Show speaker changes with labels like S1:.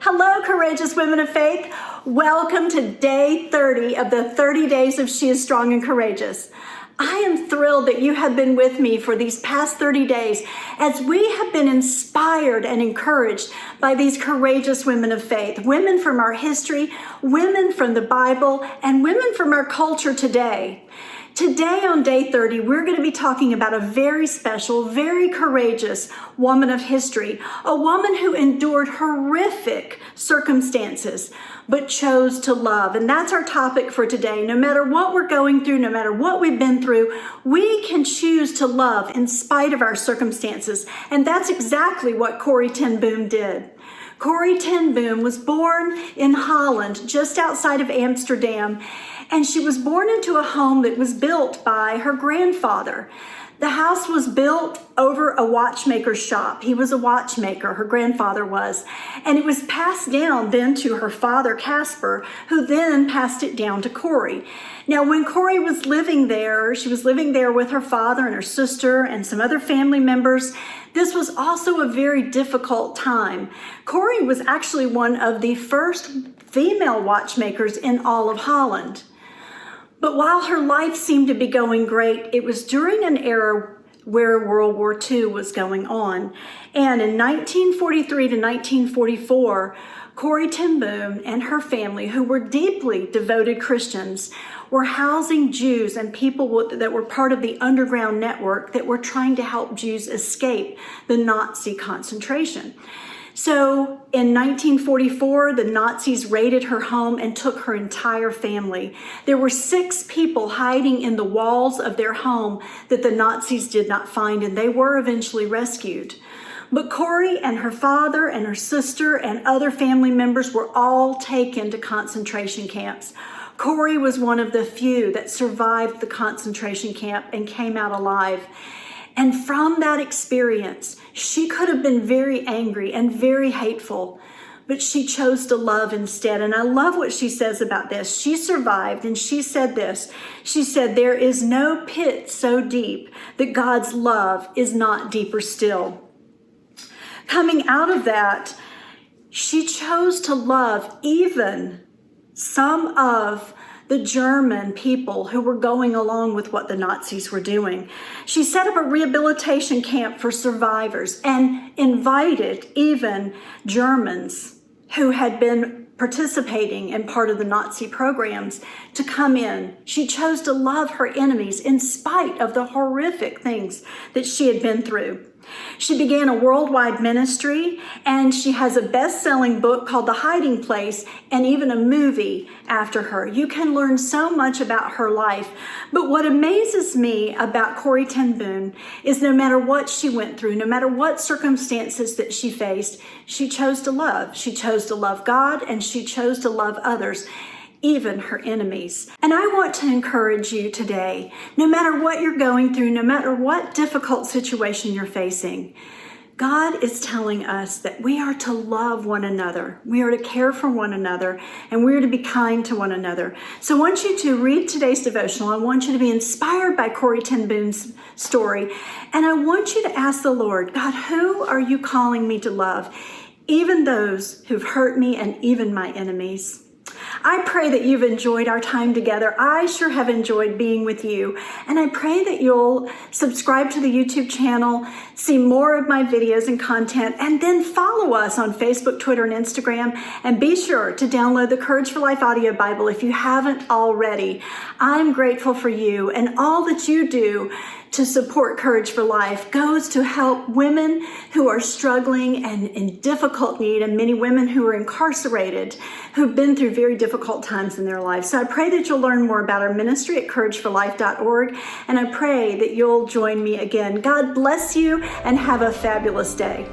S1: Hello, courageous women of faith. Welcome to day 30 of the 30 days of She is Strong and Courageous. I am thrilled that you have been with me for these past 30 days as we have been inspired and encouraged by these courageous women of faith, women from our history, women from the Bible, and women from our culture today. Today on day 30, we're going to be talking about a very special, very courageous woman of history, a woman who endured horrific circumstances, but chose to love. And that's our topic for today. No matter what we're going through, no matter what we've been through, we can choose to love in spite of our circumstances. And that's exactly what Corrie Ten Boom did. Corrie Ten Boom was born in Holland, just outside of Amsterdam, and she was born into a home that was built by her grandfather. The house was built over a watchmaker's shop. He was a watchmaker, her grandfather was, and it was passed down then to her father, Casper, who then passed it down to Corrie. Now, when Corrie was living there, she was living there with her father and her sister and some other family members. This was also a very difficult time. Corrie was actually one of the first female watchmakers in all of Holland. But while her life seemed to be going great, it was during an era where World War II was going on. And in 1943 to 1944, Corrie Ten Boom and her family, who were deeply devoted Christians, were housing Jews and people that were part of the underground network that were trying to help Jews escape the Nazi concentration. So in 1944, the Nazis raided her home and took her entire family. There were 6 people hiding in the walls of their home that the Nazis did not find, and they were eventually rescued. But Corrie and her father and her sister and other family members were all taken to concentration camps. Corrie was one of the few that survived the concentration camp and came out alive. And from that experience, she could have been very angry and very hateful, but she chose to love instead. And I love what she says about this. She survived, and she said this. She said, "There is no pit so deep that God's love is not deeper still." Coming out of that, she chose to love even some of the German people who were going along with what the Nazis were doing. She set up a rehabilitation camp for survivors and invited even Germans who had been participating in part of the Nazi programs to come in. She chose to love her enemies in spite of the horrific things that she had been through. She began a worldwide ministry, and she has a best-selling book called The Hiding Place and even a movie after her. You can learn so much about her life. But what amazes me about Corrie Ten Boom is no matter what she went through, no matter what circumstances that she faced, she chose to love. She chose to love God, and she chose to love others, even her enemies. And I want to encourage you today, no matter what you're going through, no matter what difficult situation you're facing, God is telling us that we are to love one another. We are to care for one another, and we are to be kind to one another. So I want you to read today's devotional. I want you to be inspired by Corrie Ten Boom's story. And I want you to ask the Lord, God, who are you calling me to love? Even those who've hurt me and even my enemies. I pray that you've enjoyed our time together. I sure have enjoyed being with you. And I pray that you'll subscribe to the YouTube channel, see more of my videos and content, and then follow us on Facebook, Twitter, and Instagram. And be sure to download the Courage for Life audio Bible if you haven't already. I'm grateful for you, and all that you do to support Courage for Life goes to help women who are struggling and in difficult need, and many women who are incarcerated, who've been through very difficult times in their lives. So I pray that you'll learn more about our ministry at courageforlife.org, and I pray that you'll join me again. God bless you, and have a fabulous day.